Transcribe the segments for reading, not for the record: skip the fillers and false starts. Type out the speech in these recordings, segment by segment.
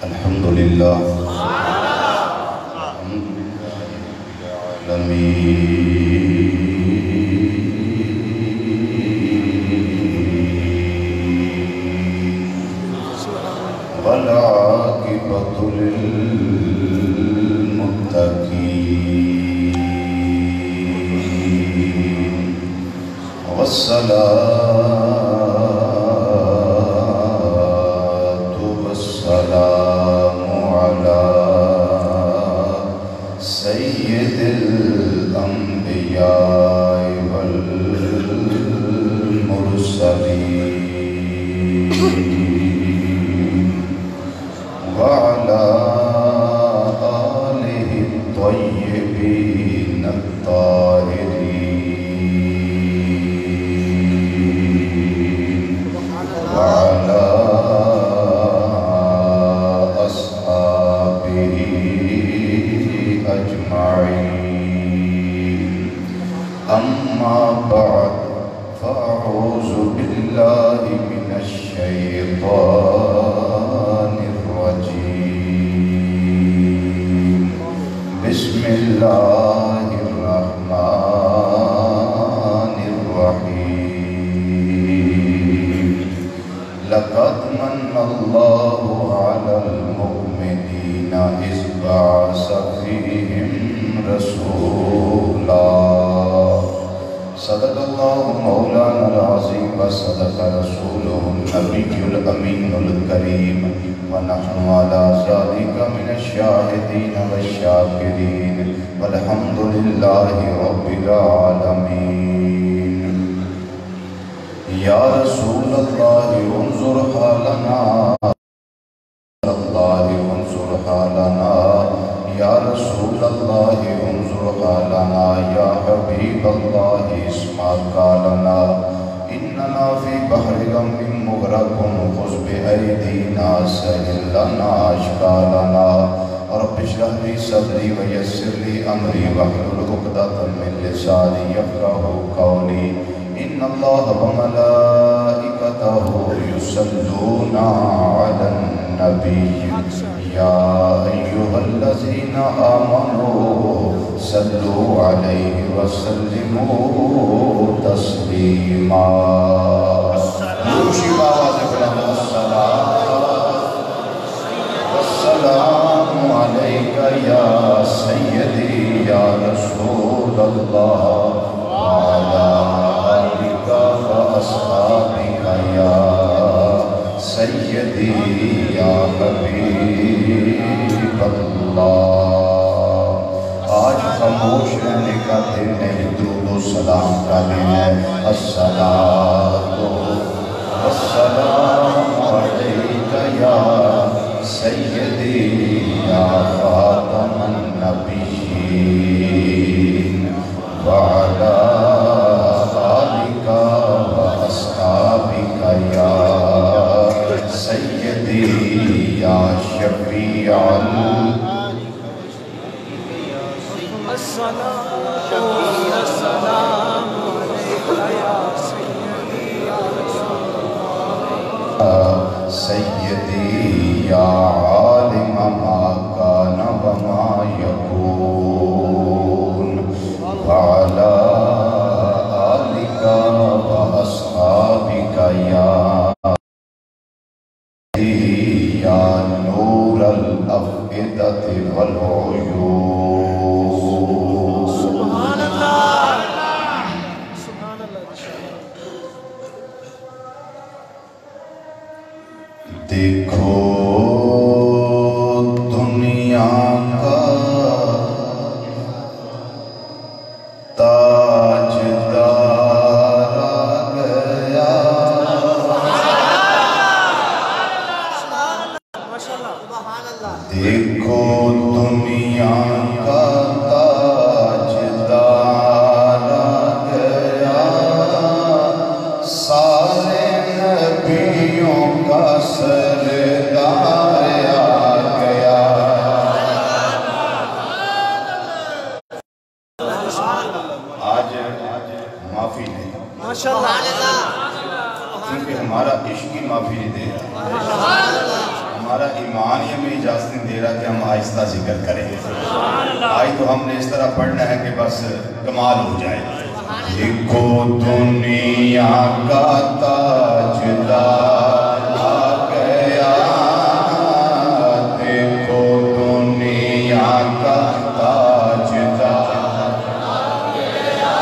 الحمدللہ والعاقبۃ للمتقین والصلاة والسلام على سید الانبیاء والمرسلین وعلى آلہ الطیبین الطاہرین وعلى أصحابه أجمعين أما بعد فأعوذ بالله من الشيطان الرجيم بسم الله الرحمن الرحيم لقد من الله على المؤمنين إذ بعث فيهم رسولا صدق الله مولانا العظيم وصدق رسوله النبي الأمين الكريم ونحن على ذلك من الشاهدين والشاكرين والحمد لله رب العالمين يا رسول الله انظر حالنا انظر حالنا يا رسول الله انظر حالنا يا حبيب الله اسمع قالنا إننا في بحر غم مغرق خذ بأيدينا سهل لنا أشكالنا رب اشرح لي صدري ويسر لي أمري واحلل عقدة من لساني يفقهوا قولي إن الله وملائكته يصلون على النبي يا أيها الذين آمنوا صلوا عليه وسلموا تسليما والسلام عليك يا سيدي يا رسول الله وعلى آلك وأصحابك يا سيدي يا حبيب اللہ آج خاموش رہنے کا دن نہیں درود و سلام کا دن ہے الصلاۃ والسلام علیک یا سیدی یا خاتم النبیین وعلی آلک واصحابک یا سیدی یا شفیع السلام سیدی یا عالم ما کان وما یکون وعلی آلک واصحابک یا نور الافئدة والعیون سبحان اللہ سبحان اللہ دیکھو دنیا کا تاجدار آ گیا دیکھو دنیا کا تاجدار آ گیا سارے نبیوں کا سردار آ گیا آج معافی نہیں کیونکہ ہمارا عشق کی معافی نہیں دے رہا ہمارا ایمان ہی ہمیں اجازت نہیں دے رہا کہ ہم آہستہ ذکر کریں. آج تو ہم نے اس طرح پڑھنا ہے کہ بس کمال ہو جائے. دیکھو دنیا کا تاجدار آ گیا، دیکھو دنیا کا تاجدار آ گیا،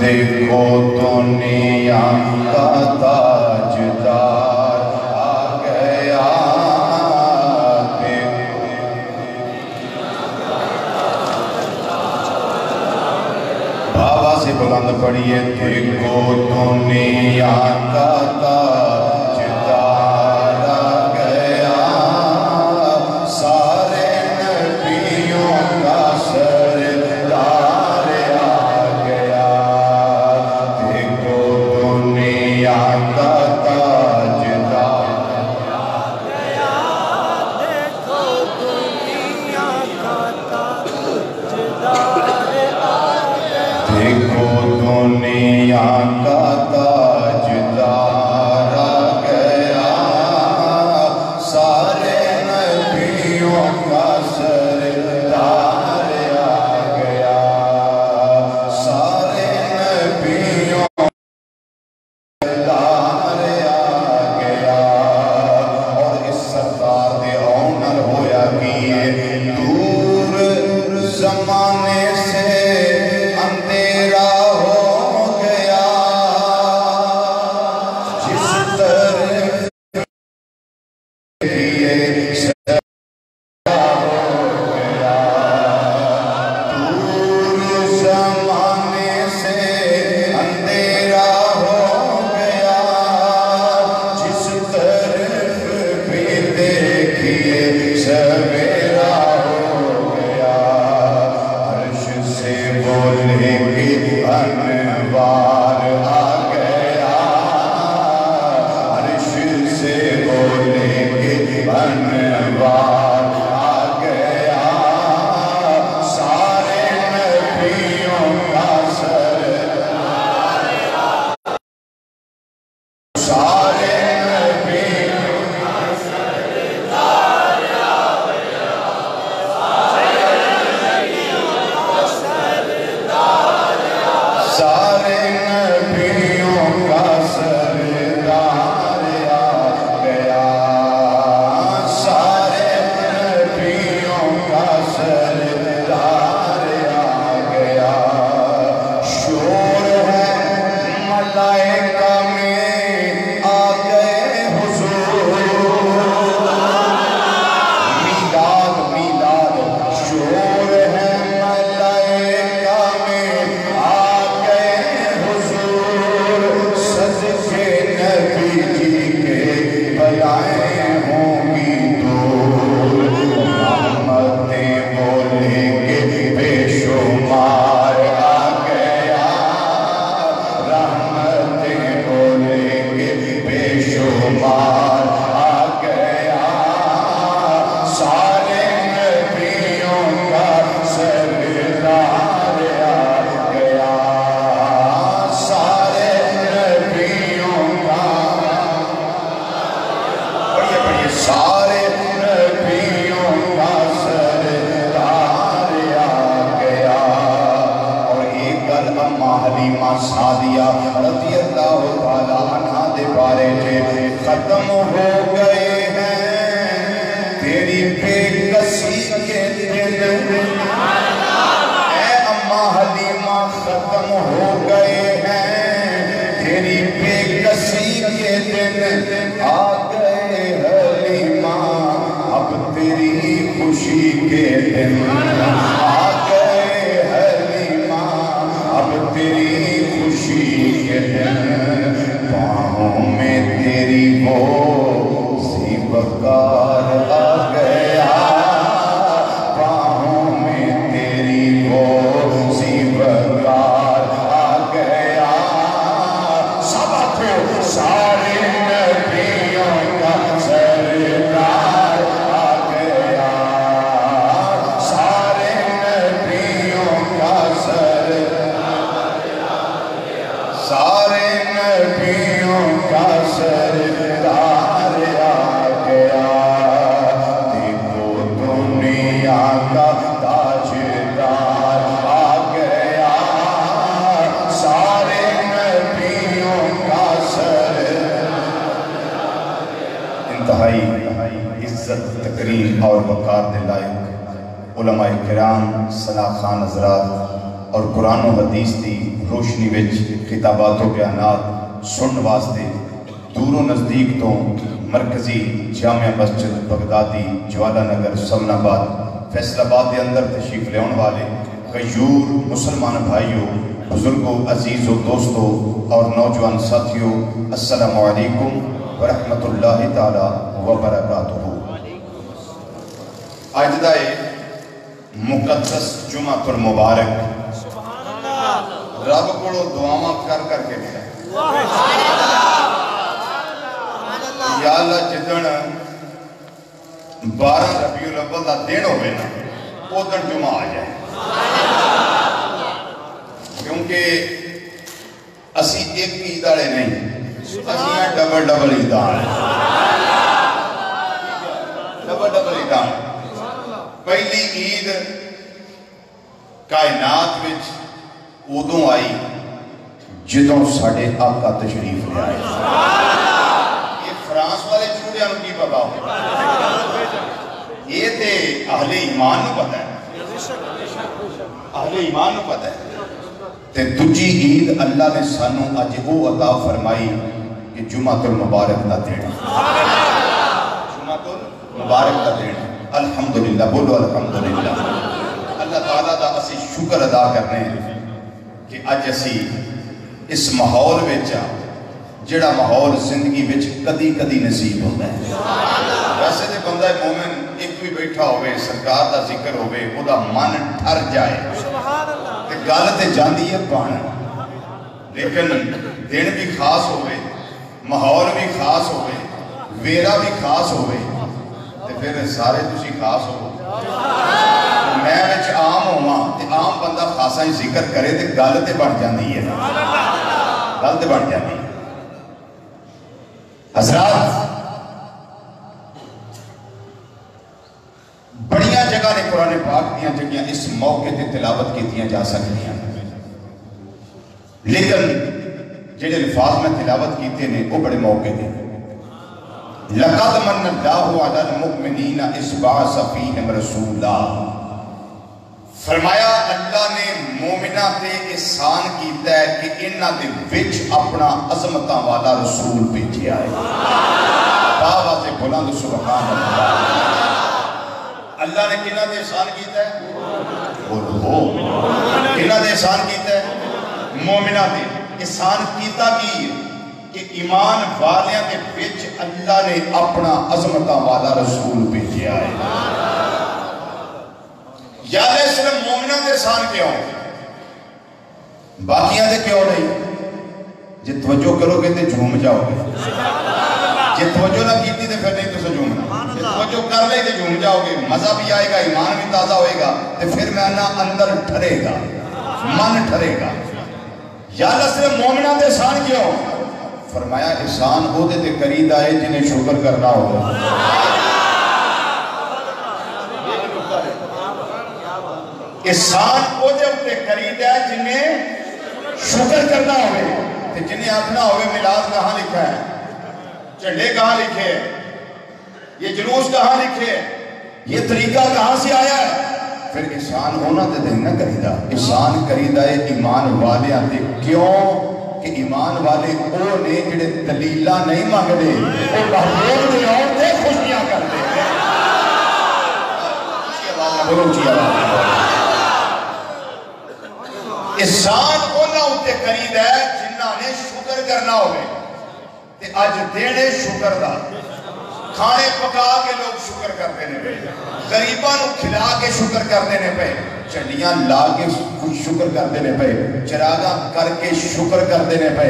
دیکھو دنیا کا تاجدار آ گیا. بابا سے بلند پڑھیے. دیکھو دنیا کا تاجدار آ گیا، سارے نبیوں کا سردار آ گیا. دیکھو دنیا کا تاجدار آ گیا، دیکھو دنیا کا تاجدار. دیکھو دنیا کا تاجدار آ گیا، سارے نبیوں کا سردار آ گیا، سارے نبیوں کا سردار آ گیا. اور اس سردار دے آنر ہویا کیے دور زمانے سے اندھیرا ہو گیا، جس طرف کیے سجدہ ہو گیا. دور زمانے سے اندھیرا ہو گیا، جس طرف بھی دیکھیے سویرا ہو گیا. عرش سے بولے کہ انوار آ گیا، عرش سے بولے کہ انوار آ گیا، سارے نبیوں کا سردار، سارے نبیوں کا سردار آ گیا، سارے نبیوں کا سردار آ گیا، سارے نبیوں کا سردار آ گیا. شور ہے ملائکہ میں آ گئے حضور، میلاد میلاد. شور ہے ملائکہ میں آ گئے حضور، صدقے نبی جی کے بلائیں ہوں گی دور. رحمتیں بولے کہ بے شمار آ گیا، رحمتیں بولے کہ بے شمار آ گیا، سارے نبیوں کا سردار آ گیا، سارے نبیوں کا. پڑھیے پڑھیے. سارے نبیوں کا سردار آ گیا. اور ایک گل اماں حلیمہ سعدیہ رضی اللہ تعالیٰ عنہ دے بارے چے ختم ہو گئے ہیں تیری بے کسی کے دن. اے اماں حلیمہ ختم ہو گئے ہیں تیری بے کسی کے دن. آ گئے حلیمہ انتہائی عزت تکریم اور وقار دے لائق علماء کرام صلاح خان حضرات اور قرآن و حدیث دی روشنی وچ خطابات و بیانات سن واسطے دور و نزدیک تو مرکزی جامعہ مسجد بغدادی جوالا نگر سمن آباد فیصل آباد دے اندر تشریف لیون والے غیور مسلمان بھائیوں بزرگوں عزیزوں دوستوں اور نوجوان ساتھیوں السلام علیکم ورحمۃ اللہ تعالی وبرکاتہ۔ آج دا مقدس جمعہ المبارک رب کو دعاواں کر کر کے ملا یا اللہ جدن 12 ربیع الاول دا دن ہوئے نا وہ دن جمعہ آ جائے کیونکہ اسی ایک عید والے نہیں اسی ڈبل عیدان ڈبل عیدان پہلی عید کائنات وچ ادوں آئی جدوں ساڈے آقا تشریف لے آئے۔ یہ فرانس والے چوڑیاں نوں کی پتا ہو، یہ تے اہل ایمان نوں پتا ہے، اہل ایمان نوں پتا ہے۔ تے دوجی عید اللہ نے سانوں اج او عطا فرمائی کہ جمعہ المبارک دا دن، جمعہ المبارک دا دن۔ الحمدللہ، بولو الحمدللہ۔ اللہ تعالیٰ دا اسی شکر ادا کرنے ہیں کہ اج اسی اس ماحول وچا جڑا ماحول زندگی وچ کدی کدی نصیب ہوتا ہے۔ ویسے تے بندہ مومن ایک بھی بیٹھا ہوئے سرکار دا ذکر ہوئے وہ دا من ٹھر جائے تے گل تے جاندی ہے بن، لیکن دن بھی خاص ہوئے ماحول بھی خاص ہوئے ویرا بھی خاص ہوئے تے پھر سارے تسی خاص ہو۔ میں وچ عام ہوا تے عام بندہ خاصا ہی ذکر کرے تے گل تے بن جاندی ہے، گل تے بن جاندی ہے۔ حضرات بڑیاں جگہ نے قرآن پاک دیاں جگہ اس موقع تے تلاوت کی دیا جا سکتی ہیں، لیکن جڑے الفاظ میں تلاوت کیتے نے وہ بڑے موقع دے۔ لَقَدْ مَنَّ اللَّهُ عَلَى الْمُؤْمِنِينَ إِذْ بَعَثَ فِيهِمْ رَسُولًا۔ فرمایا اللہ نے مومنہ تے احسان کیتا ہے کہ انہاں دے وچ اپنا عظمتاں والا رسول بھیجیا ہے۔ بابا سے بلند سبحان اللہ۔ اللہ نے کنہاں دے احسان کیتا ہے؟ بولو کنہاں دے احسان کیتا ہے؟ مومنہ دے احسان کیتا کی کہ ایمان والیاں دے وچ اللہ نے اپنا عظمتاں والا رسول بھیجیا ہے۔ یا اللہ صرف مومنہ دے احسان کیوں باقیاں دے کیوں نہیں؟ جی توجہ کرو گے تے جھوم جاؤ گے، جی توجہ نہ کیتی تے پھر نہیں تو سے جھومنا، جی توجہ کر لے تے جھوم جاؤ گے، مزہ بھی آئے گا ایمان بھی تازہ ہوئے گا تے پھر میں اندر ٹھرے گا من ٹھرے گا۔ یا اللہ صرف مومنہ دے احسان کیوں؟ فرمایا احسان او دے تے کرید آئے جنہیں شکر کرنا ہوگا۔ احسان او دے اتے کرید ہے جنہیں شکر کرنا ہوئے، تے جنہیں آکھنا ہوئے میلاد کہاں لکھا ہے، چنڈے کہاں لکھے ہے، یہ جلوس کہاں لکھے ہے، یہ طریقہ کہاں سے آیا ہے؟ پھر احسان ہونا تے دے نہ کریدہ، احسان کریدہ ہے ایمان والے آتے کیوں کہ ایمان والے او نے جڑے دلیلہ نہیں مانگ دے وہ محبوب دے اور دے خوشیاں کر دے۔ بولو چی آواز احسان ہونا ہوتے قریب ہے جنہاں نے شکر کرنا ہوئے تے آج دینے شکر دا کھانے پکا کے لوگ شکر کر دینے پہ، غریباں نو کھلا کے شکر کر دینے پہ، چڑیاں لا کے شکر کر دینے پہ، چراغاں کر کے شکر کر دینے پہ،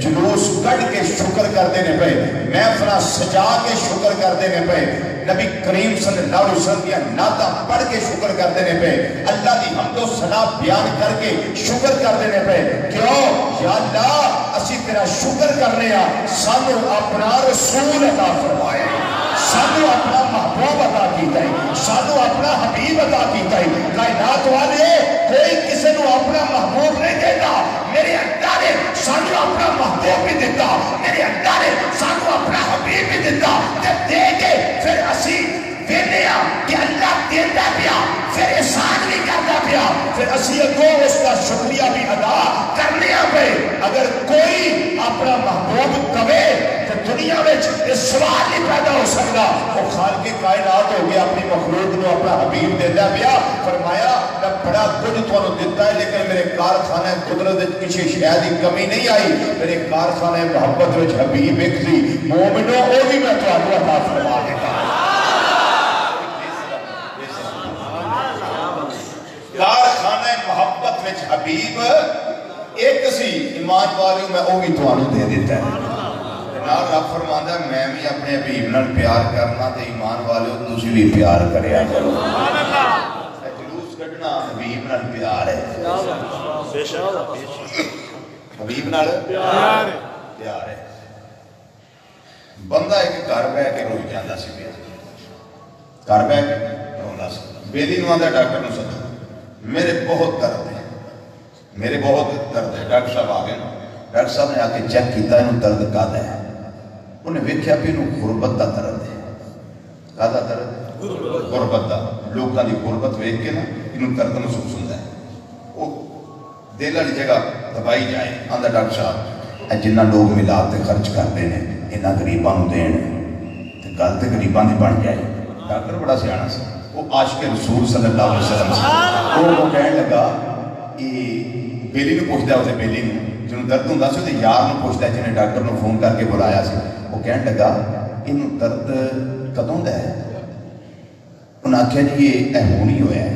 جلوس کٹ کے شکر کر دینے پہ، محفلہ سجا کے شکر کر دینے پہ، نبی کریم صلی اللہ علیہ وسلم کی نعتاں پڑھ کے شکر کر دینے پہ، اللہ دی حمد و ثنا بیان کر کے شکر کر دینے پہ۔ کیوں؟ یا اللہ اسی تیرا شکر کرنے ہیں، سانو اپنا رسول عطا فرمائے، سانو اپنا محبوب عطا کیتا ہے، سانو اپنا حبیب عطا کیتا ہے۔ کائنات والے کوئی کسی نو اپنا محبوب نہیں کہتا، میرے اللہ نے سانو اپنا محبوب بھی دیتا، میرے اللہ نے سانو اپنا حبیب بھی دیتا، جب دے کے پھر اسی ویلیا کہ اللہ دیتا پیا، پھر احسان بھی کرتا پیا، پھر اسی اگوں اس کا شکریہ بھی ادا کرنے پہ۔ اگر کوئی اپنا محبوب دوے تو دنیا میں اس سوال نہیں پیدا ہو سکتا، وہ خالق کائنات ہو گیا اپنی مخلوق کو اپنا حبیب دیتا پیا۔ فرمایا میں بڑا کچھ تمہیں دیتا ہے لیکن میرے کارخانے قدرت کسی شاید کی کمی نہیں آئی، میرے کارخانے محبت وچ حبیب ایک سی مومنو وہ بھی میں تمہیں عطا فرما دیتا ہوں۔ کارخانہ محبت وچ حبیب ایک سی ایمان والوں میں وہ بھی تمہیں دے دیتا ہے۔ جناب رب فرماندا ہے میں بھی اپنے حبیب نال پیار کرنا تے ایمان والوں تسی بھی پیار کریا کرو۔ سبحان اللہ، جلوس کڈنا حبیب نال پیار ہے، بے شک حبیب نال پیار ہے۔ بندہ ایک گھر بیٹھ کے روئی جاندا سی پیا، گھر بیٹھ کے روندا سی، بیلی نوں آندا ڈاکٹر نوں سدو، میرے بہت درد ہے، میرے بہت درد ہے۔ ڈاکٹر صاحب آ گئے، ڈاکٹر صاحب نے آ کے چیک کیتا انہوں درد کادا ہے، انہیں ویکھیا بھی انہوں غربت دا درد ہے۔ کادا درد ہے؟ غربت دا۔ لوگاں دی غربت ویکھ کے نا انہوں درد محسوس ہوندا ہے، وہ دل والی جگہ دبائی جائے۔ آندا ڈاکٹر صاحب اے جنہ لوگ میلاد تے خرچ کرتے ہیں انہاں غریباں نوں دین تے گل تے غریباں دی بن جائے۔ ڈاکٹر بڑا سیاںا سی، وہ عاشق رسول صلی اللہ علیہ وسلم سے وہ کہنے لگا یہ بیلی نو پوچھتا ہے، اسے بیلی نو جنہوں درد ہوں سی اسے یار نو پوچھتا ہے جنہیں ڈاکٹر نو فون کر کے بلایا سی، وہ کہنے لگا انہوں درد کدوں دا ہے؟ انہوں نے آکھیا جی یہ ہون ہی ہویا ہے۔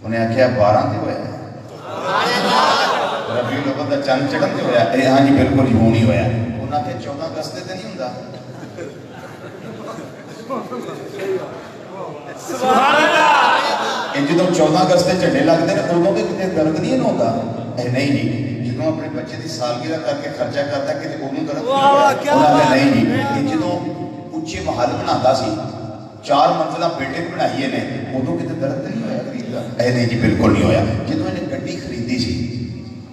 انہیں آکھیا 12 تے ہویا ہے، ربیع الاول دا چند چڑھن تے ہویا ہے؟ ہاں جی بالکل ہون ہی ہویا ہے۔ انہوں نے آکھیا 14 اگست تے نہیں ہوندا؟ سبحان اللہ، ان جدوں 14 اگست تے جھنڈے لگتے ہیں ادوں تے کتے درد نہیں ہوتا؟ اے نہیں جی، جدوں اپنے بچے دی سالگرہ کر کے خرچہ کرتا ہے کتے ادوں درد نہیں ہوتا؟ انہوں نے نہیں جی، ان جدوں اچھے محل بناتا سی 4 منزلہ بلڈنگ بنائیے نے ادوں کتے درد نہیں ہویا غریب دا؟ اے نہیں جی بالکل نہیں ہویا۔ جدوں انہیں گڈی خریدی سی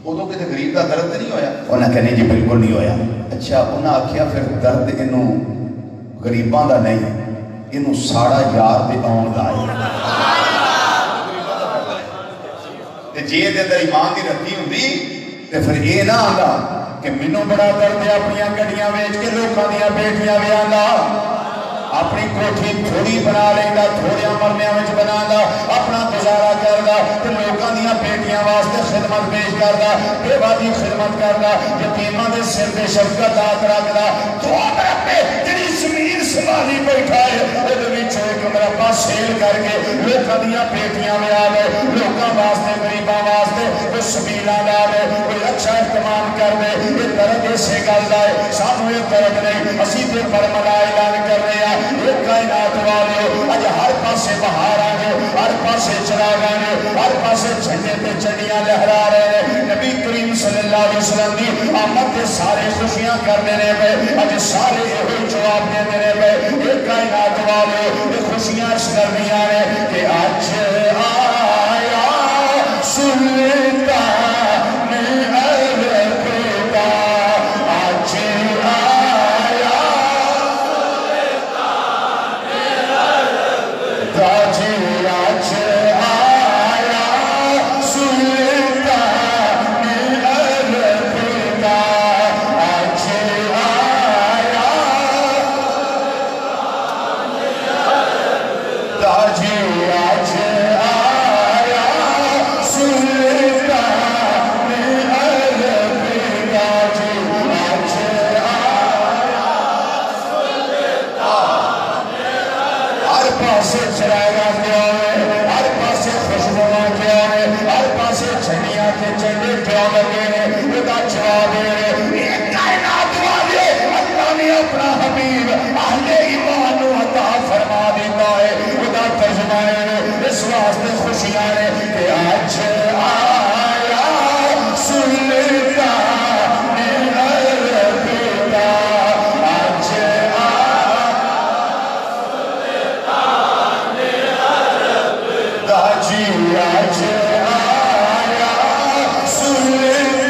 ادوں کتے غریب دا درد نہیں ہویا؟ انہوں نے کہا نہیں جی بالکل نہیں ہویا۔ اچھا انہوں نے آکھیا پھر درد انہوں غریباں دا نہیں انہوں ساڑا یار دے آن دا ہے۔ جی دے اندر ایمان دی رکھی ہوں دی تے پھر یہ نہ آندا کہ منوں بڑا درد ہے اپنی گڈیاں ویچ کے لوکاں دیاں بیٹیاں وی آندا، اپنی کوٹھی تھوڑی بنا لیندا، تھوڑیاں مرمیاں وچ بنانا، اپنا گزارا کردا تے لوکاں دیاں بیٹیاں واسطے خدمت پیش کردا، بیوہ دی خدمت کردا، یتیماں دے سر تے شفقت عطا رکھدا۔ تو مربے جڑی زمین سنبھالی بیٹھا ہے اودے وچ ایک مربع سیل کر کے لوکاں دیاں بیٹیاں لے آوے، لوکاں واسطے غریباں واسطے کوئی سبیلاں لاوے، کوئی اچھا اہتمام کر دے۔ یہ درد اسے گل دا ہے، سانوں یہ درد نہیں، اسی تے فرمایا اعلان کر رہے ہیں یہ کائنات والے اج ہر پاسے بہار آ گئے، ہر پاسے چراغ آ گئے، ہر پاسے جھنڈے تے چڑیاں لہرا رہے ہیں۔ نبی کریم صلی اللہ علیہ وسلم دی آمد تے سارے خوشیاں کرنے رہے پے، اج سارے یہ جواب دینے رہے پے یہ کائنات والے یہ خوشیاں اس کردیاں نے کہ اج آیا سلطان عرب کا، اج آیا اس واسطے خوشیاں نے کہ آج آیا سلطان عرب کا، آج آیا سلطان عرب کا، جی آج آیا سلطان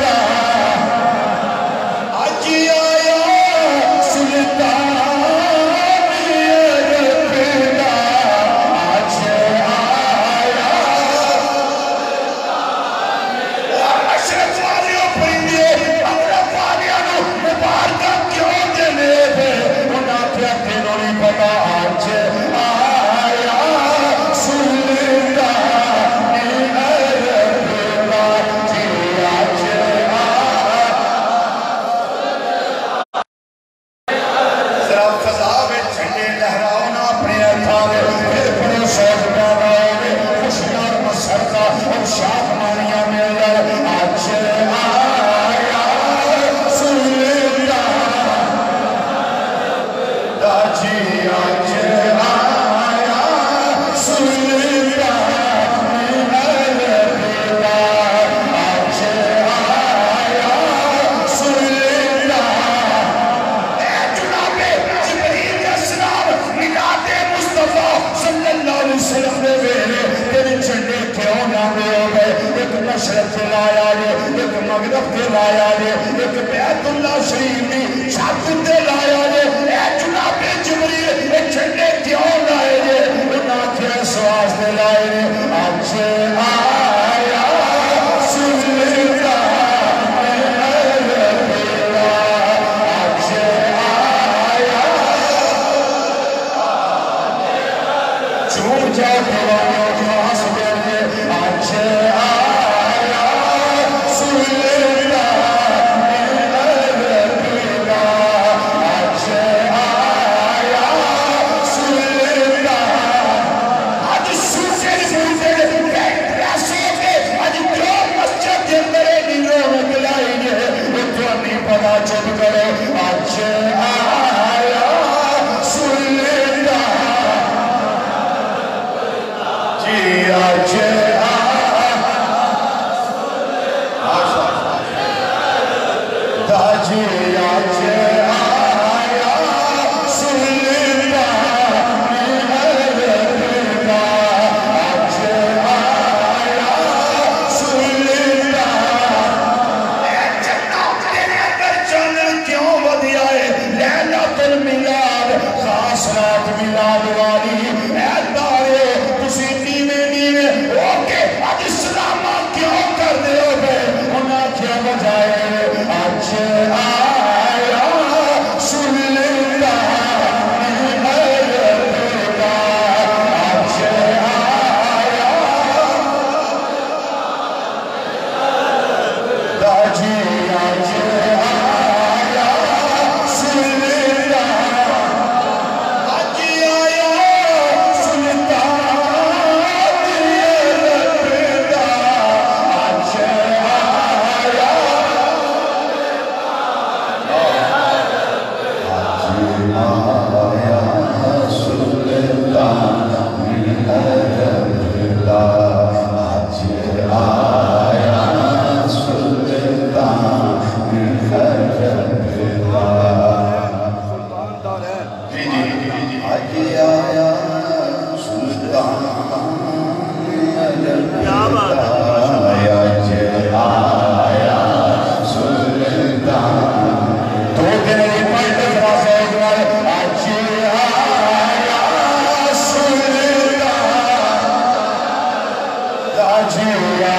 جاؤ دیوانوں کی آس دے آج آیا سلیتا میرا آج آیا سلیتا آج سوچے پیاسے کے آج جو مسجد کے میرے دلوں میں گلائی گئے وہ تو نہیں پتا چپ کرے آج آیا سلیتا جی آج جی آج آیا سلیتا میرا آج آیا سلیتا کیوں ودیا ہے لیلۃ المیلاد خاص رات میلاد والی اے تارے تسی نیویں نیویں ہو کے اج سلامہ کیوں کر دے ہو گے انہاں کیا بجائے اج آیا سلیتا میرا اج آیا جی آج آیا سلیتا آج آیا سلیتا آج آیا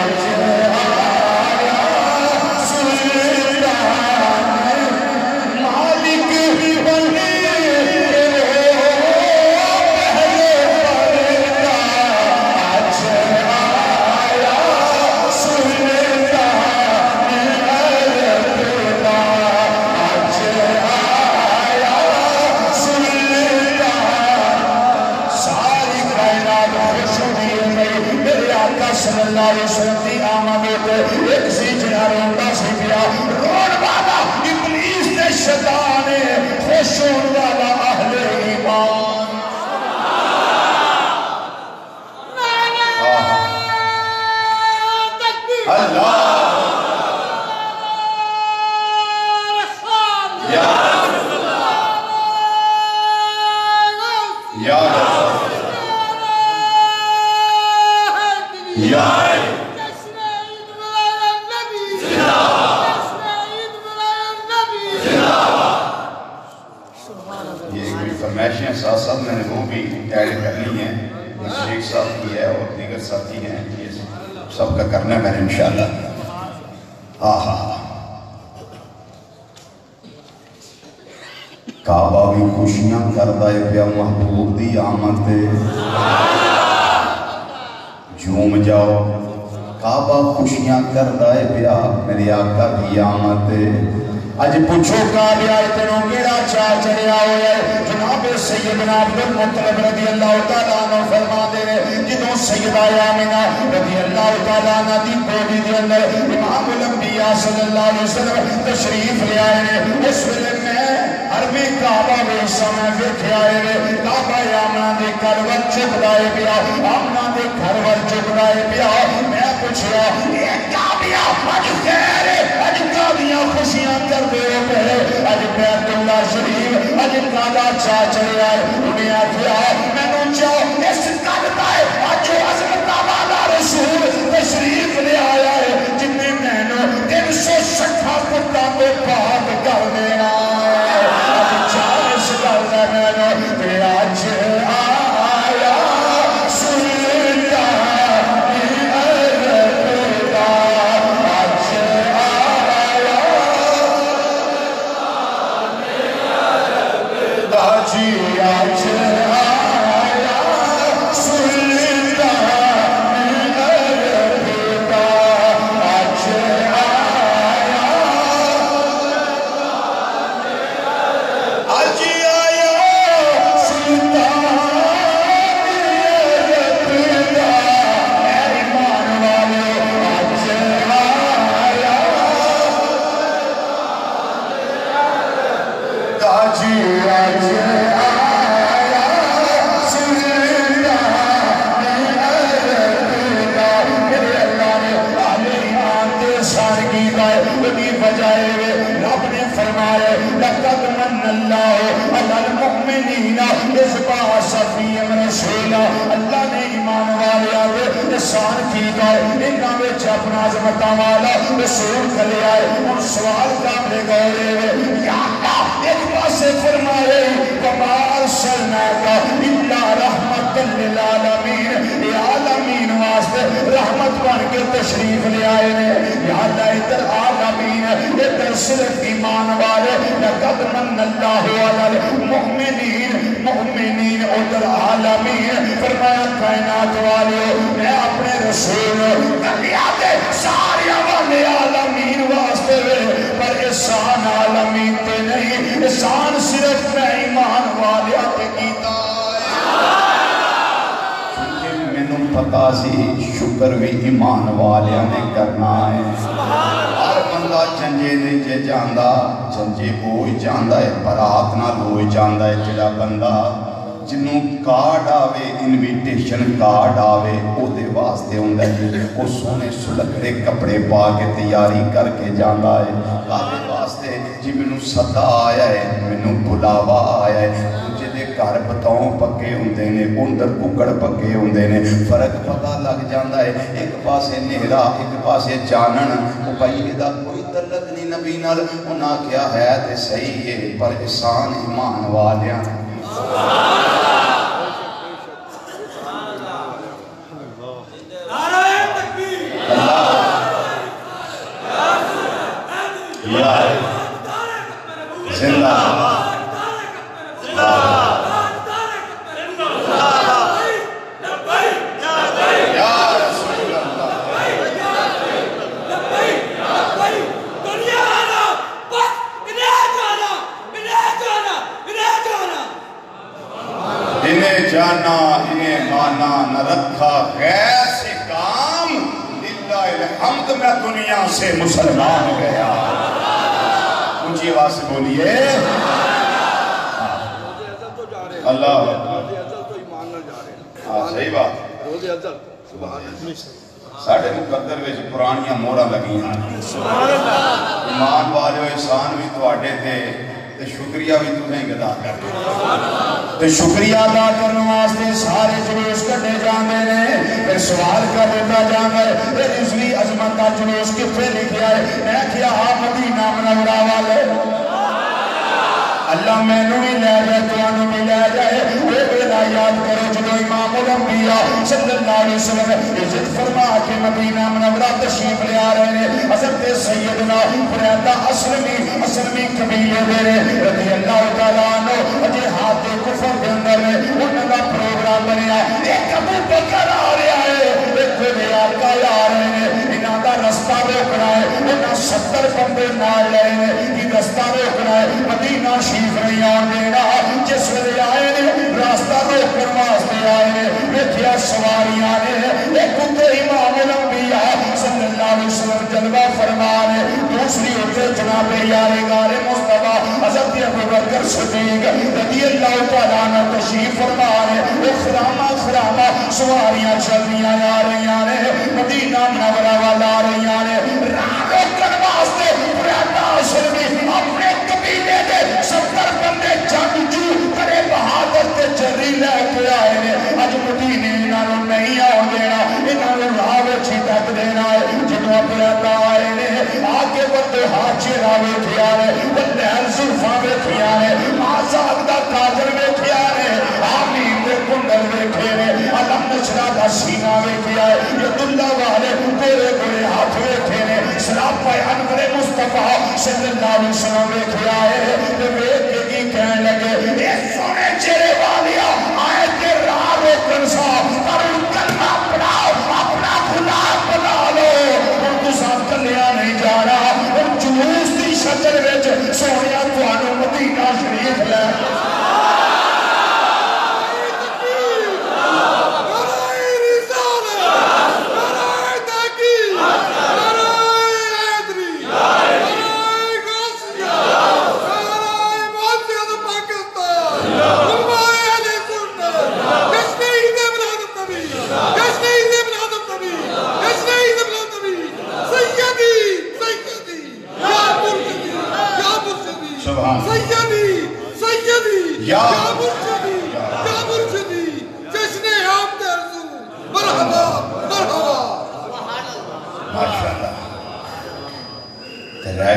صلی اللہ علیہ وسلم کی آمد ہوتے ایک سی جنہ روندہ سی پیا رون والا ابلیس نے شیطان خوشون والا اہل ایمان اللہ یا فرمائشیں ساتھ ساتھ میں نے وہ بھی ایڈ کرنی ہیں شیخ صاحب کی ہے اور دیگر ساتھی ہیں یہ سب کا کرنا ہے میں نے انشاءاللہ کعبہ بھی خوشیاں کردہ پیا محبوب دی آمد دے جھوم جاؤ کعبہ خوشیاں کردہ پیا میری آقا کی آمد دے اج پوچھو کعبہ اتنوں کیڑا چاہ چڑھیا ہویا ہے جناب سیدنا عبد المطلب رضی اللہ تعالیٰ عنہ فرما دے رہے جنہوں سیدہ آمنہ رضی اللہ تعالیٰ عنہ دی گودی دے اندر امام الانبیاء صلی اللہ علیہ وسلم تشریف لے آئے رہے اس وقت میں عربی کعبہ میں سمیں دیکھے آئے رہے کعبہ آمنہ دے گھرور چک دائے پیا آمنہ دے گھرور چک دائے پیا میں پوچھیا یہ کعبہ اج خیر اج کعبیاں خوشیاں کر دے ہو پہلے اج بیت اللہ شریف اج کعبہ چاہ چلے آئے انہیں آکھیا میں نو چاہو اس کعبہ ہے اج عظمت والا رسول تشریف لے آیا ہے جنہیں میں نو 360 پتہ کو پاک کر دینا آیا سلیتا میرا آج آیا جی آج آیا سلیتا کیتا ہے انہاں وچ اپنا عظمت والا رسول کلے آئے ان سوال کاملے گئے یا اللہ ایک پاسے فرمائے وما ارسلناک الا رحمت للعالمین اے عالمین واسطے رحمت بن کے تشریف لے آئے نے یا اللہ ادھر عالمین ادھر صرف ایمان والے لقد من اللہ علی المؤمنین ادھر عالمین فرمایا کائنات والے میں اپنے رسول دنیا دے سارے والے عالمین واسطے پر احسان عالمین تے نہیں احسان صرف میں ایمان والے تے کیتا پتا سی شکر بھی ایمان والے نے کرنا ہے ہر بندہ چنجے دے جے جاندہ چنجے ہوئی جاندہ ہے برات نہ ہوئی جاندہ ہے جڑا بندہ جنہوں کارڈ آوے انویٹیشن کارڈ آوے او دے واسطے ہوندہ ہے او سونے سلکتے کپڑے پا کے تیاری کر کے جاندہ ہے آدھے واسطے جی منوں صدا آیا ہے منوں بلاوا آیا ہے گھر بتاؤں پکے ہوندے نے اندر ککڑ پکے ہوندے نے فرق پتہ لگ جاندہ ہے ایک پاسے نیرا ایک پاسے چانن وہ بھائی ایدہ کوئی تعلق نہیں نبی نال انہاں کیا ہے تے صحیح ہے پر احسان ایمان والیاں زندہ جانا انہیں مانا نہ رکھا غیر سے کام للہ الحمد میں دنیا سے مسلمان گیا اونچی آواز سے بولیے اللہ صحیح بات ساڑھے مقدر میں پرانیاں مورا لگی ہیں ایمان والے و احسان بھی تو آٹے تھے تے شکریہ بھی تمہیں گدا کر تے شکریہ ادا کرنے واسطے سارے جلوس کرنے جاندے نے پھر سوال کر دیتا جاندے اے رضوی عظمت کا جلوس کفے لکھیا ہے میں کیا مدینہ منورہ والے اللہ میں نو ہی لے جائے تو بھی لے جائے وہ بیلا یاد کرو جدو امام الانبیاء صلی اللہ علیہ وسلم عزت فرما کے مدینہ منورہ تشریف لے آ رہے ہیں حضرت سیدنا فریدہ اسلمی قبیلے دے رضی اللہ تعالیٰ عنہ اجے ہاتھ کفر کے اندر میں انہوں کا پروگرام بنیا ایک ابو بکر آ رہا ہے ایک بے آقا آ رہے ہیں انہوں کا رستہ روکنا ہے انہوں 70 بندے نال لے ہیں یہ رستہ روکنا ہے مدینہ شریف نہیں آن دینا جس ویلے آئے نے راستہ روکن واسطے آئے نے ویکھیا سواریاں نے ایک تے امام الانبیاء صلی اللہ علیہ وسلم جلوہ فرما نے دوسری اتنے جناب یار غار مصطفیٰ حضرت ابو بکر صدیق رضی اللہ تعالیٰ عنہ تشریف فرما نے وہ خرامہ سواریاں چلدیاں آ رہی نے مدینہ منورہ والا آ رہی نے راہ روکن واسطے فریدہ اسلمی اپنے قبیلے دے 70 بندے جنگجو کرے بہادر تے جری لے کے آئے نے اج مدینے انہوں نہیں آن دینا انہوں راہ وچ تک دینا ہے جدوں فریدہ آئے نے آگے بندے حاجی راہ وچ آئے بلہل زلفاں وچ آئے آزاد دا کاجر وچ آئے آمین دے کنڈل وچ آئے علم نشرہ دا سینہ وچ آئے ید اللہ والے تیرے گرے ہاتھ وچ آئے سراپا انور مصطفیٰ صلی اللہ علیہ وسلم وچ آئے تے ویکھ کے کی کہنے لگے اے سونے چہرے والیا آئے کے راہ روکن صاحب پر کلمہ پڑھاؤ اپنا خدا بنا لو اور تو ساتھ کلیا نہیں جا رہا اور جلوس دی شکل وچ سونیا تانوں مدینہ شریف لے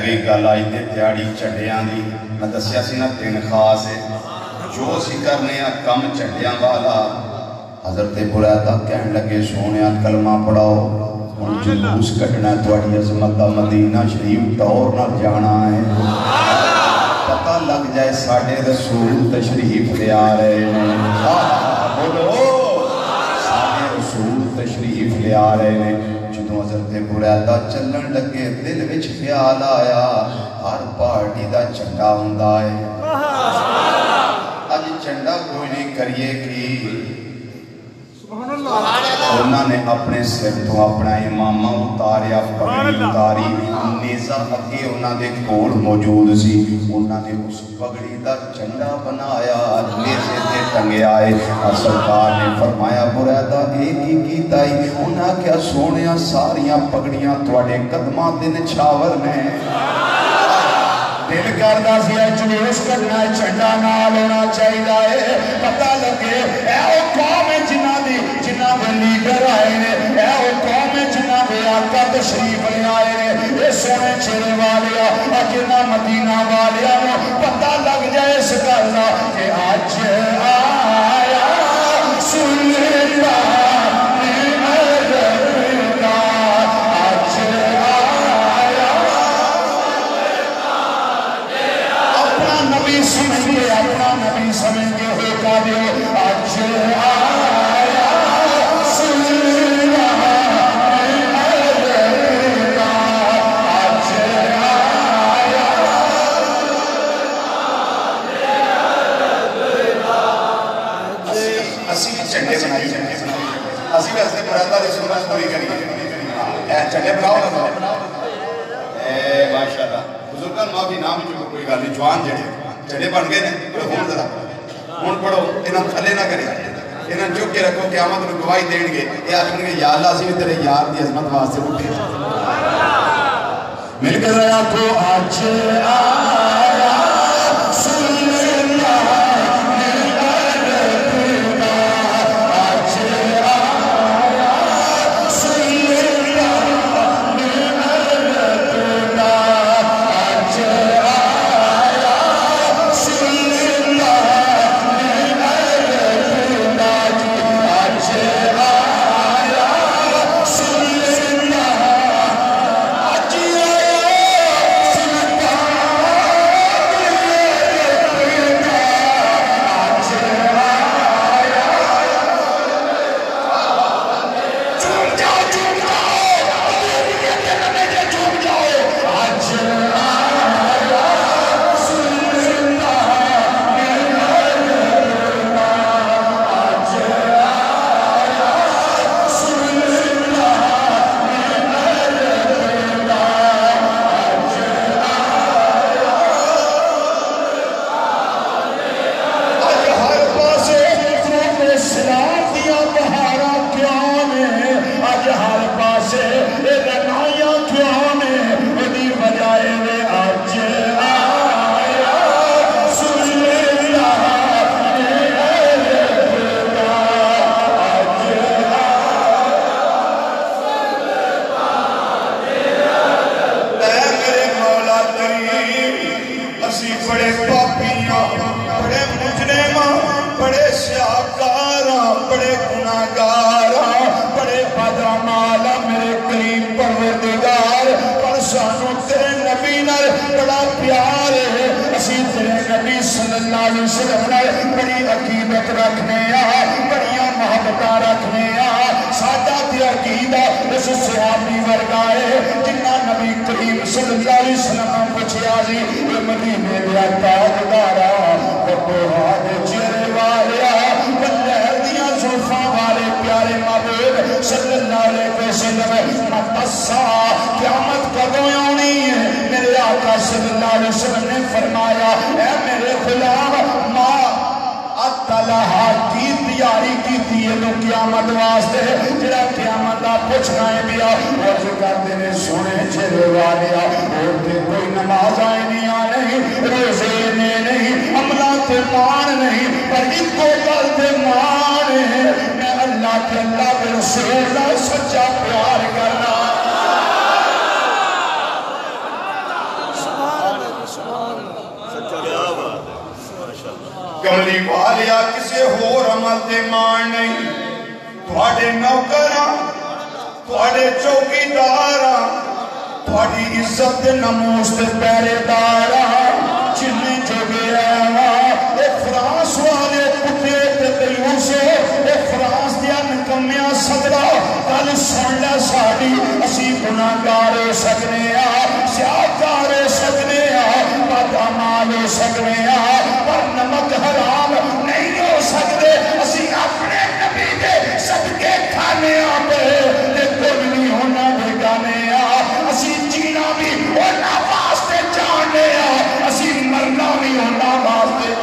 گئی گل آئی دے دیاڑی چڈیاں دی میں دسیا سی نا دن خاص ہے جو سی کرنے کم چڈیاں والا حضرت بریدہ کہن لگے سونے کلمہ پڑھاؤ ہن جلوس کٹنا تواڈی عظمت دا مدینہ شریف ٹور نہ جانا ہے پتہ لگ جائے ساڈے رسول تشریف لے آ رہے ہیں بولو ساڈے رسول تشریف لے آ رہے ہیں جدوں حضرت بریدہ چلن لگے دل وچ خیال آیا ہر پارٹی دا جھنڈا ہوندا ہے اج جھنڈا کوئی نہیں کریے کی انہوں نے اپنے سر تو اپنا امامہ اتاریا پگڑی اتاری نیزہ اگے انہوں نے کول موجود سی انہوں نے اس پگڑی دا جھنڈا بنایا نیزے تے ٹنگے آئے اور سرکار نے فرمایا بریدہ ایک ہی کیتا ہی انہوں کیا سونیا ساریاں پگڑیاں تواڈے قدماں دے نچھاور نے دل کردہ سی جلوس کرنا جھنڈا نال ہونا چاہیے پتہ لگے اے او قوم جنہاں دے لیڈر آئے نے اے او قوم جنہاں دے آقا تشریف لے آئے نے اے سونے چہرے والے جنہاں مدینہ والے پتہ لگ جائے اس گل دا کہ اج آیا سلیمان اپنا نبی سمجھ کے ہوتا دے اج آیا سلیمان اج آیا اسی چنڈے بنائی اسی ویسے بریدہ دی سنت پوری کریے چنڈے بناؤ نا ماشاءاللہ بزرگان معافی نام جو کوئی گل نہیں جوان جڑے چڑے بن گئے نے ہون ذرا ہون پڑھو انہاں تھلے نہ کرے انہاں چک کے رکھو قیامت میں گواہی دین گے یہ آخر گے یا اللہ اسی تیرے یار دی عظمت واسطے اٹھے مل کے رہا تو آج آیا بڑی عقیدت رکھنے بڑی محبت رکھنے سادہ دی عقیدہ اس صحابی ورگائے جنہ نبی کریم صلی اللہ علیہ وسلم پوچھیا جی مدینے دیا تاجدارا بہاد چہرے والیا بلہر دیا زلفاں والے پیارے محبوب صلی اللہ علیہ وسلم متصا قیامت کدوں آنی ہے میرے آقا صلی اللہ علیہ وسلم نے فرمایا اے میرے غلام ماں اطلعہ کی تیاری کی تھی تو قیامت واسطے جڑا قیامت دا پوچھنا ہے بیا اور جو کرتے نے سونے چہرے والے اور تے کوئی نماز آئے نہیں روزے نے نہیں عملہ تے مان نہیں پر ایک کو گل تے مان ہے میں اللہ کے اللہ کے رسول دا سچا پیار کرنا کملی والیا کسے ہور عمل دے مان نہیں تھوڑے نوکراں تھوڑے چوکیداراں تھوڑی عزت دے ناموس دے پہرے داراں جنہیں جو گیا اے فرانس والے کتے تے تیوسے اے فرانس دیا نکمیاں صدرہ کل سن لے ساڑی اسی گناہگار ہو سکنے سیاہکار ہو سکنے بدعمال ہو سکنے پر نمک حرام نہیں ہو سکتے اسی اپنے نبی دے صدقے کھانے پہ کل نہیں ہونا بھگانے اسی جینا بھی ہونا واسطے جانے اسی مرنا بھی ہونا واسطے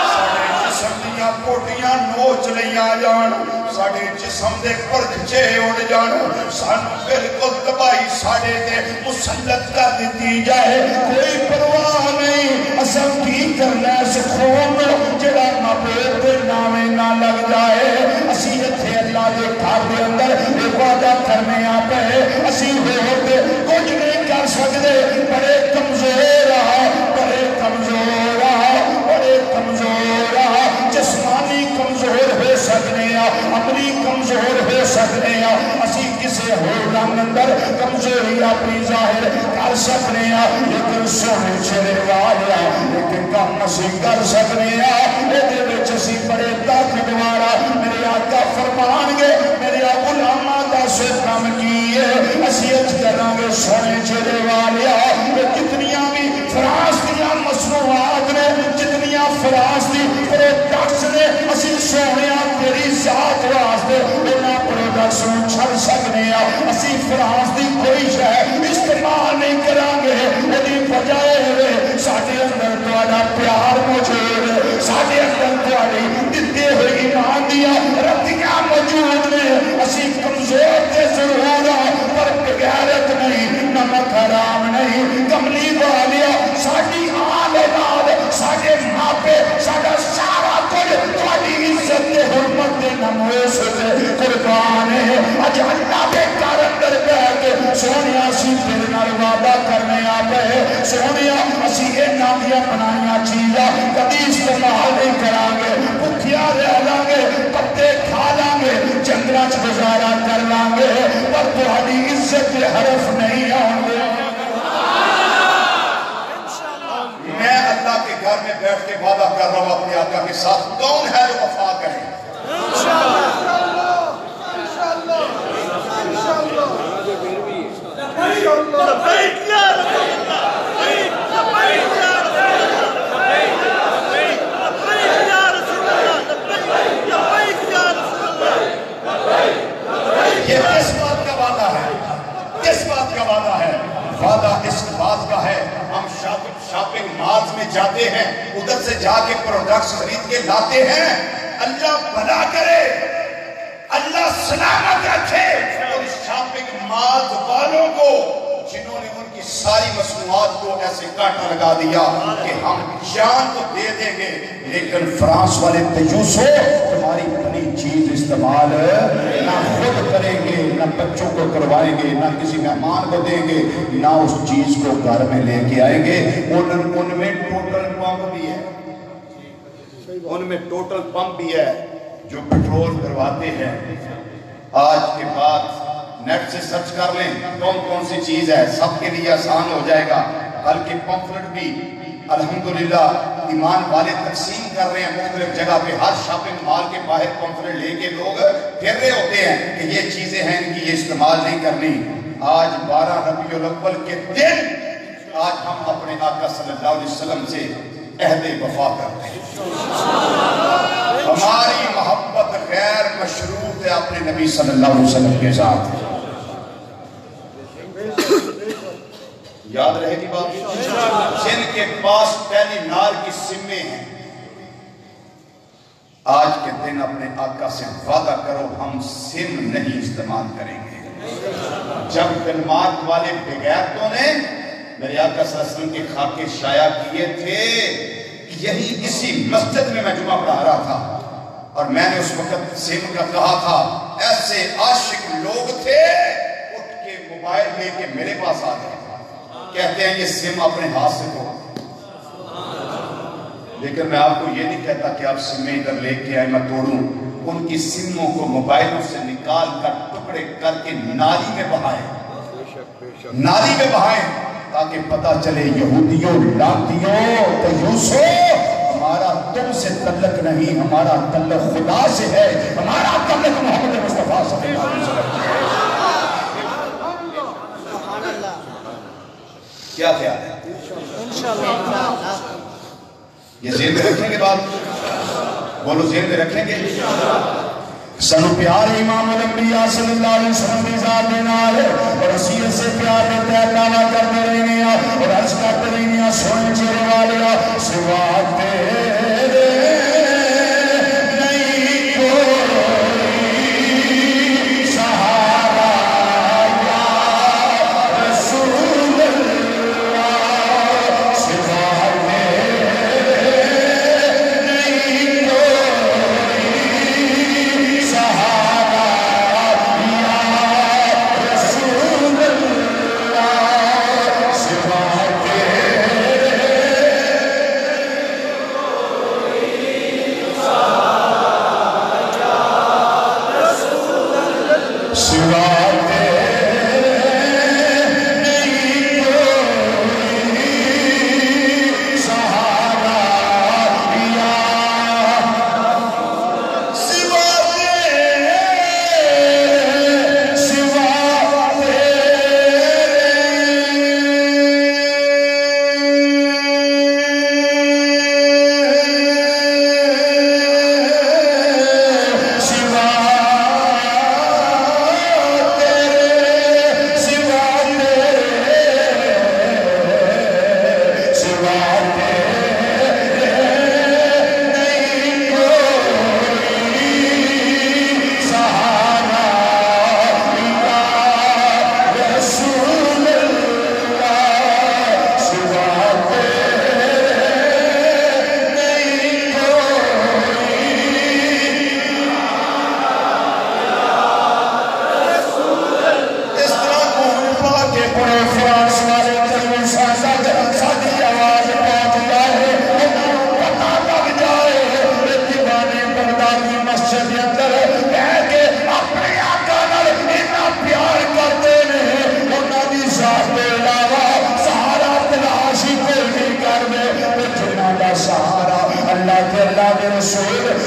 ساڑے جسم دیا پوٹیاں نوچ لیا جان ساڑے جسم دے پرکچے اڑ جان سانو بالکل تباہی ساڑے دے مسلط کر دیتی جائے کوئی پرواہ نہیں اصل کی کرنا ہے خون جڑا مبید دے نامے نہ لگ جائے اسی اتھے اللہ دے گھر دے اندر عبادہ کرنے آپے اسی ہوتے کچھ نہیں کر سکتے بڑے کمزور بڑے کمزور بڑے کمزور جسمانی کمزور ہو سکنے عملی کمزور ہو سکنے اسی کسے ہو رنگ اندر کمزوری اپنی ظاہر کر سکنے لیکن سونے چھڑے والا لیکن کم اسی کر سکنے ایدے وچ اسی بڑے طاقتوارا میرے آقا فرمان گے میرے غلامہ دا سے کم کیے اسی اچھ کرنا گے سونے چھڑے والا جتنیاں بھی فرانس دیا مصنوعات نے جتنیاں فرانس دی پروڈکٹس نے اسی سونیا تیری ذات واسطے انہاں پروڈکٹسوں چھڑ سکنے اسی فرانس دی کوئی شے استعمال نہیں کرانگے انہی بجائے ہوئے ساڑھے اندر دوڑا پیار موجود ساڑھے اندر دوڑی دیتے ہوئے ایمان دیا رتیاں موجود نے اسی کمزور دے ضرور پر بغیرت نہیں نمک حرام نہیں کملی والیا ساڑھی آل اولاد ساڑھے ماپے ساڑھا سارا کل توڑی عزت دے حرمت دے نموس دے قربان ہے اج اللہ بے کارندر بیٹھ سونیا سی پھر نروادہ کرنے آپے سونیا اسی اینا دیا بنایا چیزا کبھی استعمال نہیں کرانگے بکھیا رہ لانگے پتے کھا لانگے جنگلہ گزارا کر لانگے پر تمہاری عزت کے حرف نہیں آنگے میں اللہ کے گھر میں بیٹھ کے وعدہ کر رہا ہوں اپنے آقا کے ساتھ کون ہے جو وفا کرے یہ کس بات کا وعدہ ہے کس بات کا وعدہ ہے وعدہ اس بات کا ہے ہم شاپنگ مالز میں جاتے ہیں ادھر سے جا کے پروڈکٹس خرید کے لاتے ہیں اللہ بھلا کرے اللہ سلامت رکھے اور شاپنگ مالز والوں کو جنہوں نے ان کی ساری مصنوعات کو ایسے کاٹا لگا دیا کہ ہم جان تو دے دیں گے لیکن فرانس والے تیوسو تمہاری بنی چیز استعمال نہ خود کریں گے نہ بچوں کو کروائیں گے نہ کسی مہمان کو دیں گے نہ اس چیز کو گھر میں لے کے آئیں گے ان میں ٹوٹل پمپ بھی ہے ان میں ٹوٹل پمپ بھی ہے جو پیٹرول کرواتے ہیں آج کے بعد نیٹ سے سرچ کر لیں کون کون سی چیز ہے سب کے لیے آسان ہو جائے گا بلکہ پمفلٹ بھی الحمدللہ ایمان والے تقسیم کر رہے ہیں مختلف جگہ پہ ہر شاپنگ مال کے باہر پمفلٹ لے کے لوگ پھر رہے ہوتے ہیں کہ یہ چیزیں ہیں ان کی یہ استعمال نہیں کرنی آج 12 ربیع الاول کے دن آج ہم اپنے آقا صلی اللہ علیہ وسلم سے عہد وفا کرتے ہیں ہماری محبت غیر مشروط ہے اپنے نبی صلی اللہ علیہ وسلم کے ساتھ یاد رہے گی بات جن کے پاس ٹیلی نار کی سمیں ہیں آج کے دن اپنے آقا سے وعدہ کرو ہم سم نہیں استعمال کریں گے جب ڈنمارک والے بغیرتوں نے میرے آقا صلی اللہ علیہ وسلم کے خاکے شائع کیے تھے یہی اسی مسجد میں جمعہ پڑھا رہا تھا اور میں نے اس وقت سم کا کہا تھا ایسے عاشق لوگ تھے اٹھ کے موبائل لے کے میرے پاس آ گئے کہتے ہیں یہ سم اپنے ہاتھ سے دھو لیکن میں آپ کو یہ نہیں کہتا کہ آپ سمیں ادھر لے کے آئے میں توڑوں. ان کی سموں کو موبائلوں سے نکال کر ٹکڑے کر کے نالی میں بہائیں, نالی میں بہائیں, تاکہ پتہ چلے یہودیوں لانتیوں تیوسو ہمارا تم سے تعلق نہیں, ہمارا تعلق خدا سے ہے, ہمارا تعلق محمد مصطفیٰ صلی اللہ علیہ وسلم. کیا خیال ہے؟ یہ ذہن میں رکھیں گے بات؟ بولو ذہن میں رکھیں گے. سنو پیار امام الانبیاء صلی اللہ علیہ وسلم کی ذات دینا ہے اور حیثیت سے پیار دیتے ہیں, دعویٰ کرتے رہنے ہیں اور عرض کرتے رہنے ہیں سونے چہرے والے سوا تیرے نہیں کوئی سہارا یا رسول اللہ, سوا تیرے نہیں کوئی سہارا یا رسول اللہ, سوا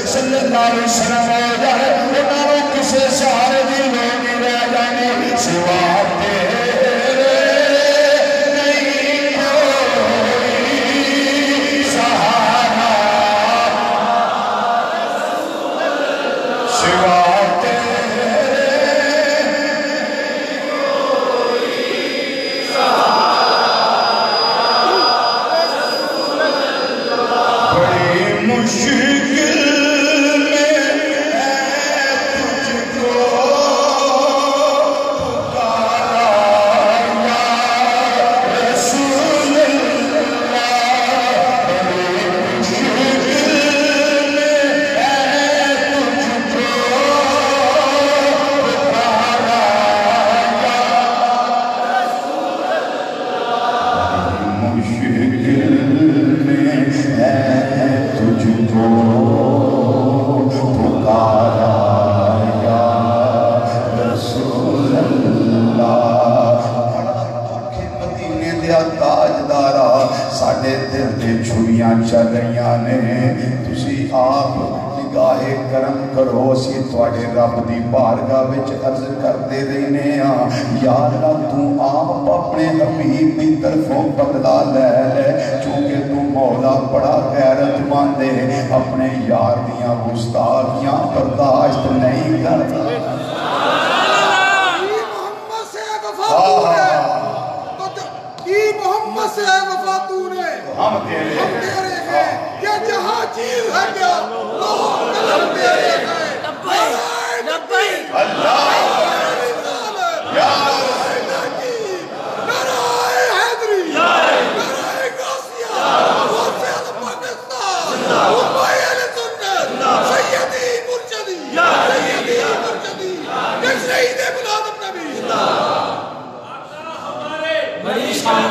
صلی اللہ علیہ وسلم ہو جائے انہوں کسے سہارے دی لوگ نہیں رہ جائیں سوا تیرے نہیں کوئی سہارا سوا چل رہی نے تسی آپ نگاہ کرم کرو سی تواڈے رب دی بارگاہ وچ عرض کرتے رہنے ہاں یا اللہ تو آپ اپنے حبیب دی طرفوں بدلا لے لے چونکہ تو مولا بڑا غیرت مند ہے اپنے یار دیاں گستاخیاں برداشت نہیں کرتا. محمد سے وفا تو نے ہم تیرے ہیں یہ جہاں چیز ہے کیا لوگ قلم تیرے ہیں لبیک اللہ یا نعرہ حیدری نعرہ غوثیہ غوثیہ پاکستان امّہ اہل سنت سیدی مرشدی ایک شہید ملازم نبی بڑی شان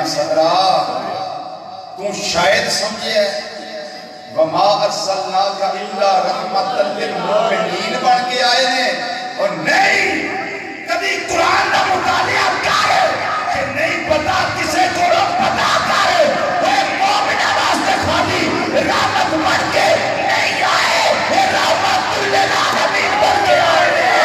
صدرا تو شاید سمجھے وَمَا أَرْسَلْنَاكَ إِلَّا رَحْمَةً لِلْمُؤْمِنِينَ بن کے آئے ہیں اور نہیں کبھی قرآن کا مطالعہ کرے کہ نہیں پتا کسے کو رب پتا کرے وہ مومنہ واسطے خالی رحمت بن کے نہیں آئے وہ رحمت للعالمین بن کے آئے ہیں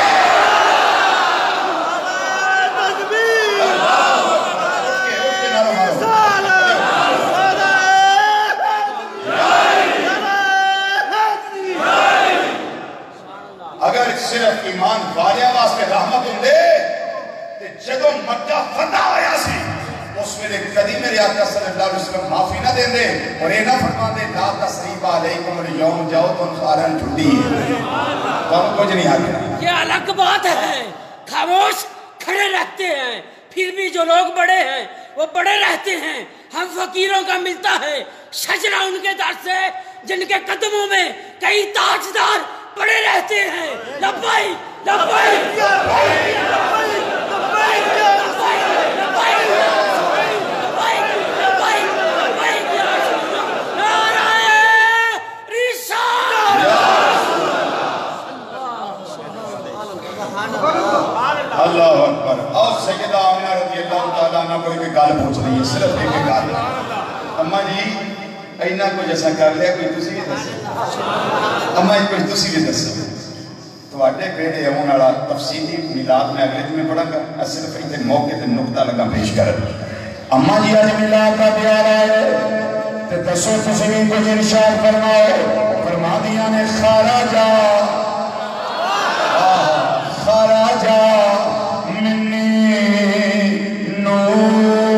اگر صرف ایمان والیاں واسطے رحمت ہوں دے تو جدو مکہ فتح ہویا سی اس میں کدی میرے آقا صلی اللہ علیہ وسلم معافی نہ دیں دے اور یہ نہ فرما دے لا تسریب علیکم اليوم جاؤ تو سارا چھٹی ہے تو کچھ نہیں آگے یہ الگ بات ہے خاموش کھڑے رہتے ہیں پھر بھی جو لوگ بڑے ہیں وہ بڑے رہتے ہیں ہم فقیروں کا ملتا ہے شجرہ ان کے در سے جن کے قدموں میں کئی تاجدار پڑے رہتے ہیں لبائی لبائی لبائی لبائی لبائی لبائی لبائی لبائی نعرہ رسالت اللہ اکبر اور سیدہ آمنہ رضی اللہ تعالیٰ عنہ کوئی بھی گال پوچھ رہی ہے صرف ایک گال اماں جی اینا کو جیسا کر لیا کوئی تسی بھی دس اماں کوئی تسی بھی دس تو آٹے بیٹے امون آڑا تفصیلی میلاد میں اگلے دن میں پڑھا گا صرف ایک موقع تے نقطہ لگا پیش کر اماں جی آج میلاد کا پیارا ہے تے دسو تسی بھی کچھ ارشاد فرماؤ فرما دیا نے خراجہ خراجہ منی نور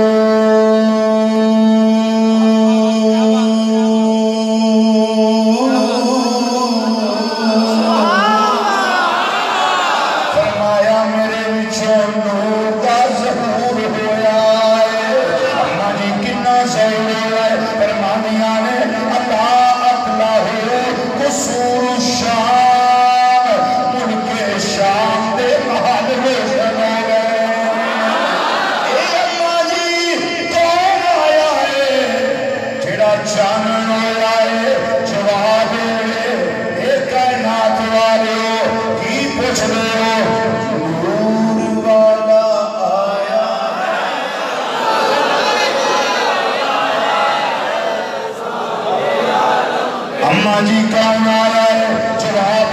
جی کون آیا ہے جواب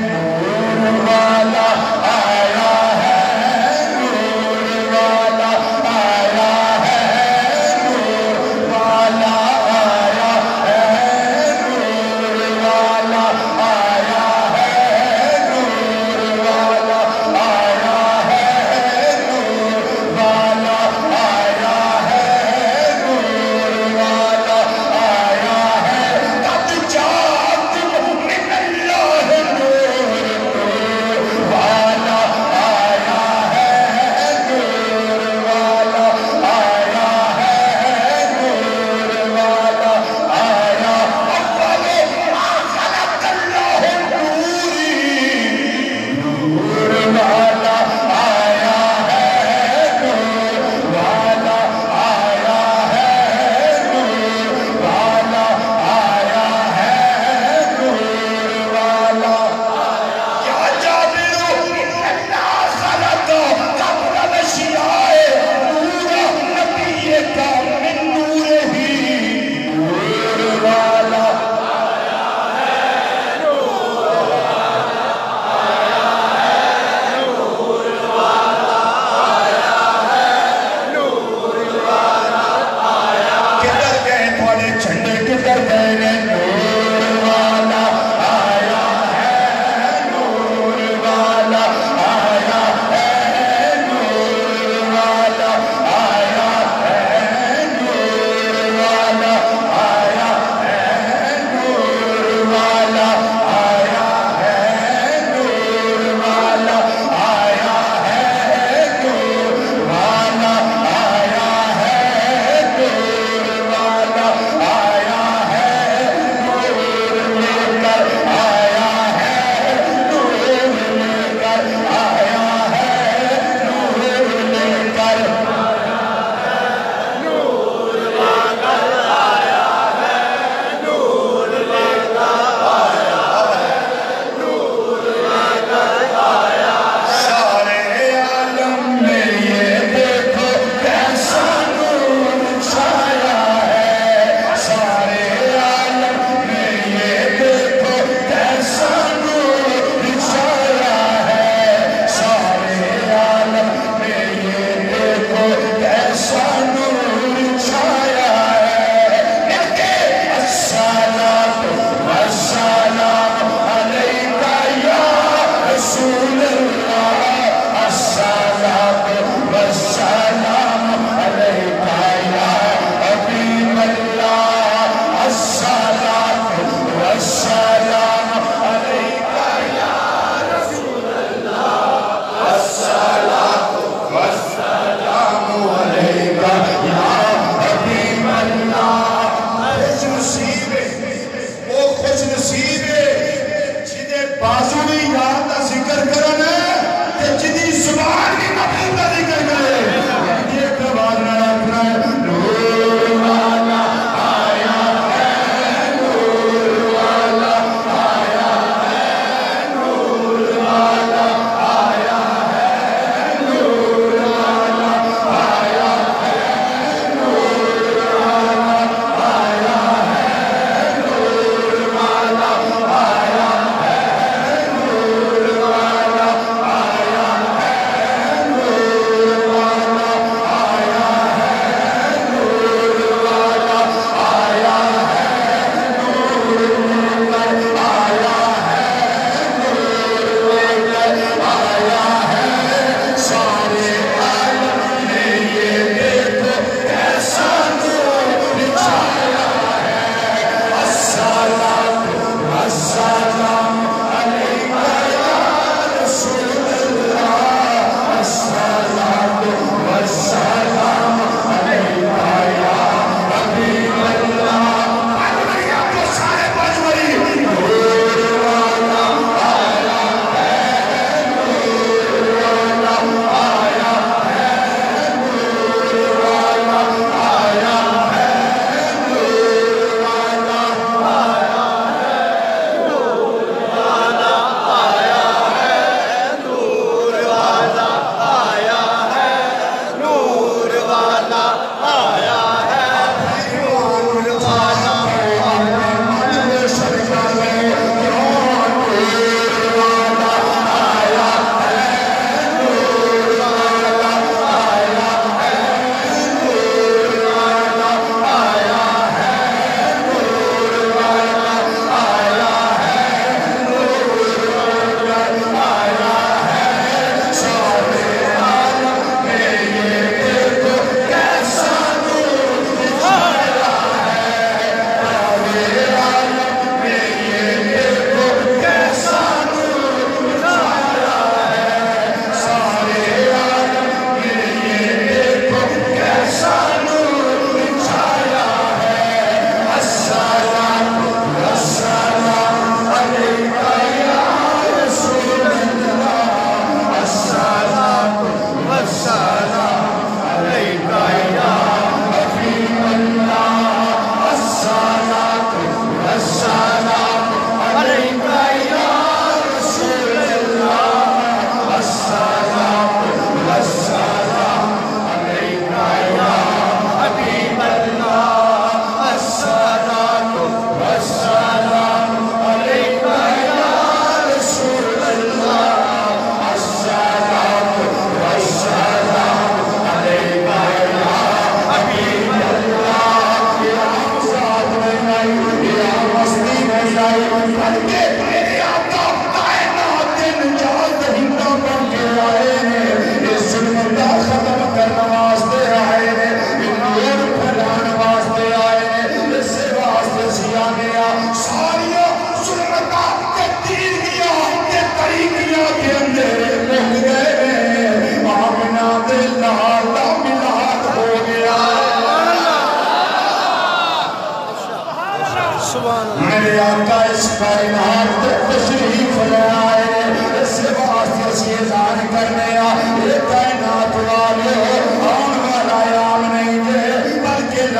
نور والا آیا ہے نور والا آیا ہے نور والا آیا ہے نور والا آیا ہے نور والا آیا ہے نور والا آیا ہے نور والا آیا ہے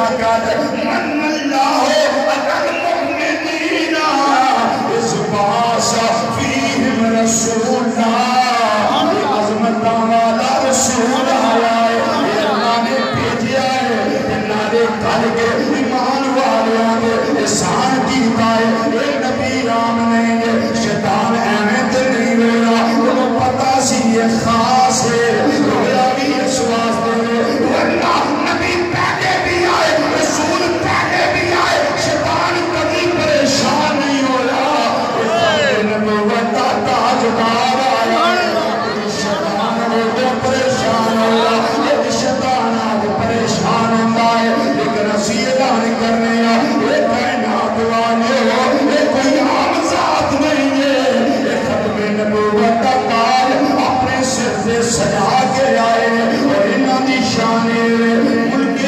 آقا من اللہ المؤمنین اس باسا فیہم رسولہ عظمت والا رسول آیا ہے اللہ نے بھیجیا ہے نارے کل کے ایمان والوں نے احسان کیتا ہے اے نبی رام نے شیطان احمد نہیں ہویا وہ پتا سی یہ خاص ہے رویا بھی اس واسطے ورنہ نبی پہلے بھی آئے رسول پہلے بھی آئے شیطان کبھی پریشان نہیں ہویا نبوت کا تاجدار آیا شیطان وہ پریشان ہویا ایک شیطان آج پریشان ہوتا ہے لیکن اسی اعلان کرنے یہ کائنات والے ہو یہ کوئی عام ذات نہیں ہے یہ ختم نبوت کا تاج اپنے سر سے سجا کے آئے اور انہاں دی شان ملک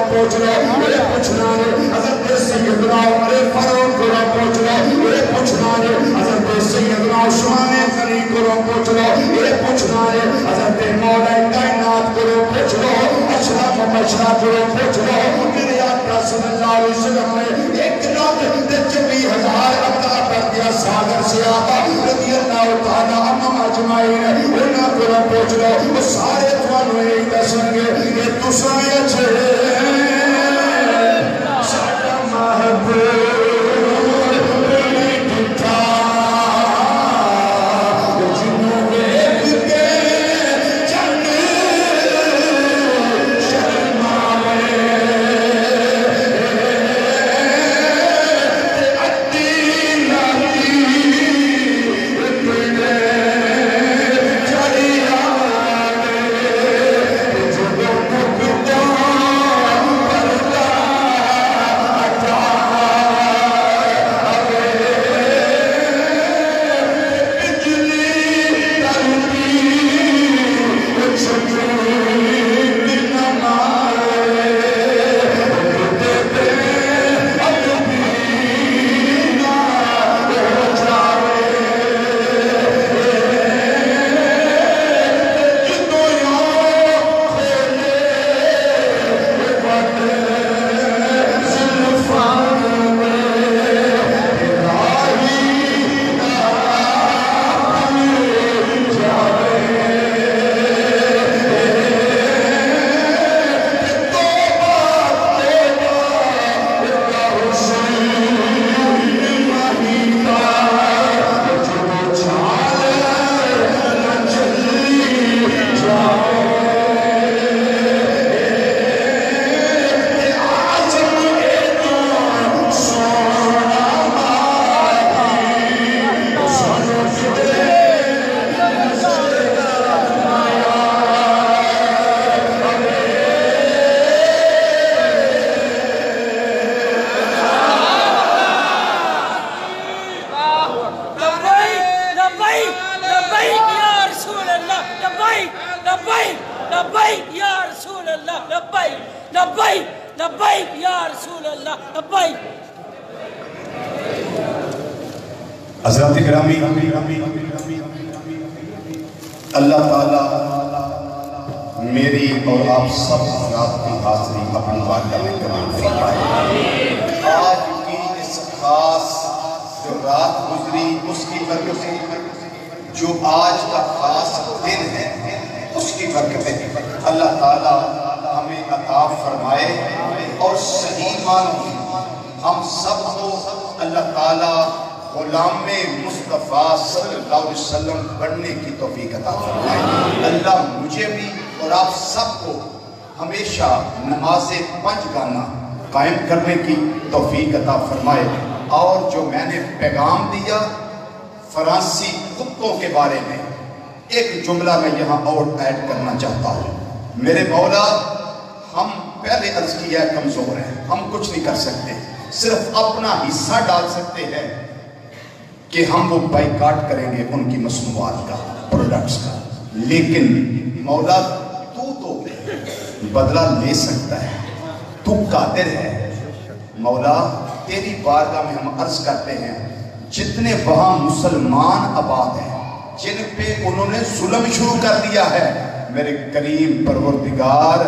کون لبیک یا رسول اللہ لبیک لبیک لبیک یا رسول اللہ لبیک حضرات گرامی، اللہ تعالیٰ میری اور آپ سب حضرات کی حاضری اپنی بارگاہ میں قبول فرمائے۔ آج کی اس خاص جو رات گزری اس کی برکت سے، جو آج کا خاص دن ہے اس کی برکت سے اللہ تعالیٰ ہمیں عطا فرمائے اور صحیح معنوں میں ہم سب کو اللہ تعالیٰ غلام مصطفیٰ صلی اللہ علیہ وسلم بننے کی توفیق عطا فرمائے۔ اللہ مجھے بھی اور آپ سب کو ہمیشہ نماز 5 گانا قائم کرنے کی توفیق عطا فرمائے۔ اور جو میں نے پیغام دیا فرانسی کتوں کے بارے میں، ایک جملہ میں یہاں اور ایڈ کرنا چاہتا ہوں۔ میرے مولا، ہم پہلے عرض کیا ہے کمزور ہیں، ہم کچھ نہیں کر سکتے، صرف اپنا حصہ ڈال سکتے ہیں کہ ہم وہ بائیکاٹ کریں گے ان کی مصنوعات کا، پروڈکٹس کا۔ لیکن مولا تو بدلہ لے سکتا ہے، تو قادر ہے۔ مولا تیری بارگاہ میں ہم عرض کرتے ہیں جتنے وہاں مسلمان آباد ہیں جن پہ انہوں نے ظلم شروع کر دیا ہے، میرے کریم پروردگار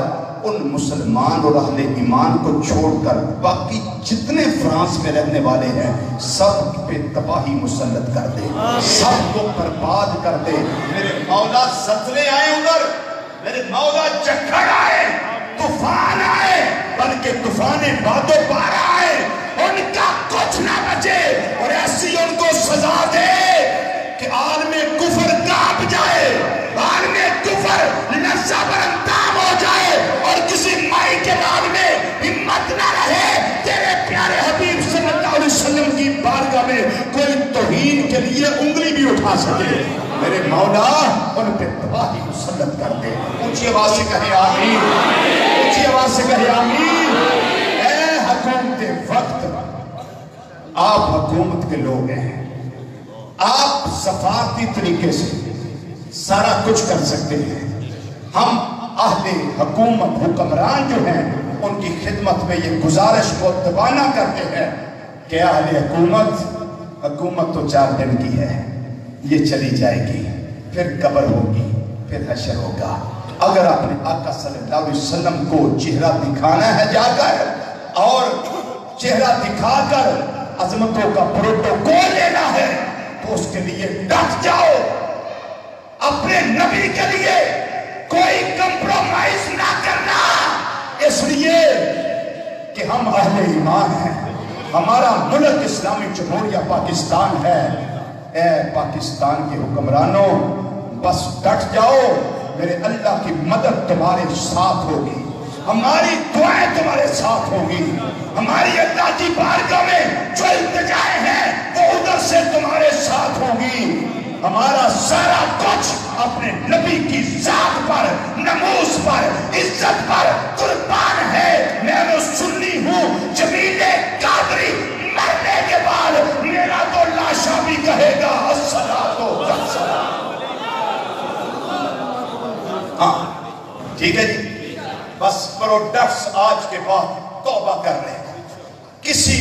ان مسلمان اور اہل ایمان کو چھوڑ کر باقی جتنے فرانس میں رہنے والے ہیں سب پہ تباہی مسلط کر دے، سب کو برباد کر دے۔ میرے مولا زلزلے آئے ادھر، میرے مولا جکڑ آئے، طوفان آئے، بلکہ طوفان باد و بار آئے، ان کا کچھ نہ بچے اور ایسی ان کو سزا دے کہ عالم کفر کانپ جائے، عالم کفر لرزہ برانتام ہو جائے اور کسی مائی کے بعد میں ہمت نہ رہے تیرے پیارے حبیب صلی اللہ علیہ وسلم کی بارگاہ میں کوئی توہین کے لیے انگلی بھی اٹھا سکے۔ میرے مولا ان پہ تباہی مسلط کر دے۔ اونچی آواز سے کہے آمین، اونچی آواز سے کہے آمین۔ اے حکومت وقت، آپ حکومت کے لوگ ہیں، آپ سفارتی طریقے سے سارا کچھ کر سکتے ہیں۔ ہم اہل حکومت حکمران جو ہیں ان کی خدمت میں یہ گزارش کو تبانہ کرتے ہیں کہ اہل حکومت تو 4 دن کی ہے، یہ چلی جائے گی، پھر قبر ہوگی، پھر حشر ہوگا۔ اگر اپنے آقا صلی اللہ علیہ وسلم کو چہرہ دکھانا ہے جا کر اور چہرہ دکھا کر عظمتوں کا پروٹوکول لینا ہے تو اس کے لیے ڈٹ جاؤ، اپنے نبی کے لیے کوئی کمپرومائز نہ کرنا، اس لیے کہ ہم اہل ایمان ہیں، ہمارا ملک اسلامی جمہوریہ پاکستان ہے۔ اے پاکستان کے حکمرانوں، بس ڈٹ جاؤ، میرے اللہ کی مدد تمہارے ساتھ ہوگی، ہماری دعائیں تمہارے ساتھ ہوگی، ہماری اللہ کی بارگاہ میں جو التجائیں ہیں وہ ادھر سے تمہارے ساتھ ہوگی۔ ہمارا سارا کچھ اپنے نبی کی ذات پر، نموز پر، عزت پر قربان ہے۔ میں وہ سنی ہوں، جمیل قادری مرنے کے بعد میرا تو لاشا بھی کہے گا الصلاۃ والسلام۔ ہاں ٹھیک ہے جی، بس پروڈکٹس آج کے بعد توبہ کر لیں۔ کسی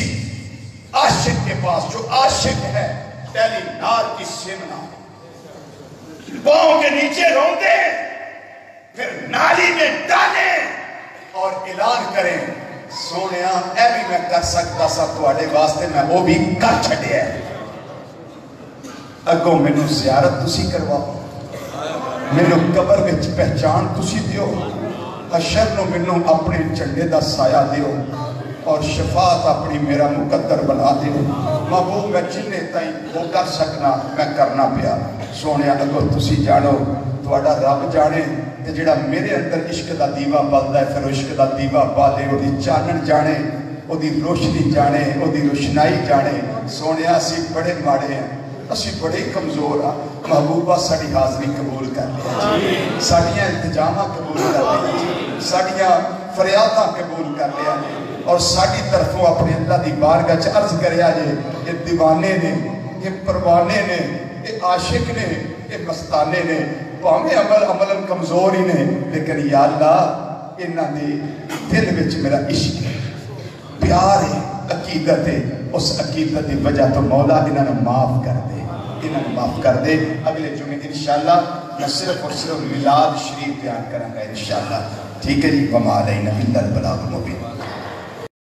عاشق کے پاس جو عاشق ہے ٹیلی نار کی سمنا پاؤں کے نیچے روندے، پھر نالی میں ڈالیں اور اعلان کریں سونیا اے بھی میں کر سکتا سا تواڈے واسطے، میں وہ بھی کر چھڈیا ہے۔ اگوں مینوں زیارت تسی کرواؤ، مینوں قبر وچ پہچان تسی دیو، حشر نو مینوں اپنے جھنڈے دا سایہ دیو اور شفاعت اپنی میرا مقدر بنا دیو۔ محبوب میں جننے تائیں وہ کر سکنا میں کرنا پیا۔ سونے اگو تسی جانو، تواڈا رب جانے، تے جڑا میرے اندر عشق دا دیوا بلدا ہے پھر عشق دا دیوا بالے، او دی چانن جانے، او دی روشنی جانے، او دی روشنائی جانے۔ سونے اسی بڑے ماڑے ہیں، اسی بڑے کمزور ہاں، محبوبہ ساڑی حاضری قبول کر لیا جی، ساڑیاں التجامہ قبول کر لیا جی، ساڑیاں فریادہ قبول کر لیا جی، اور ساڑی طرفوں اپنے اللہ دی بارگاہ چ عرض کریا جے، یہ دیوانے نے، یہ پروانے نے، یہ عاشق نے، یہ مستانے نے، پاہمیں عمل کمزور ہی نے، لیکن یا اللہ انہاں دے دل وچ میرا عشق ہے، پیار ہے، عقیدت ہے، اس عقیدت کی وجہ تو مولا انہوں نے معاف کر دے، انہوں نے معاف کر دے۔ اگلے جمعے انشاءاللہ میں صرف اور صرف میلاد شریف بیان کروں گا انشاءاللہ، ٹھیک ہے جی؟ وما علینا الا البلاغ المبین۔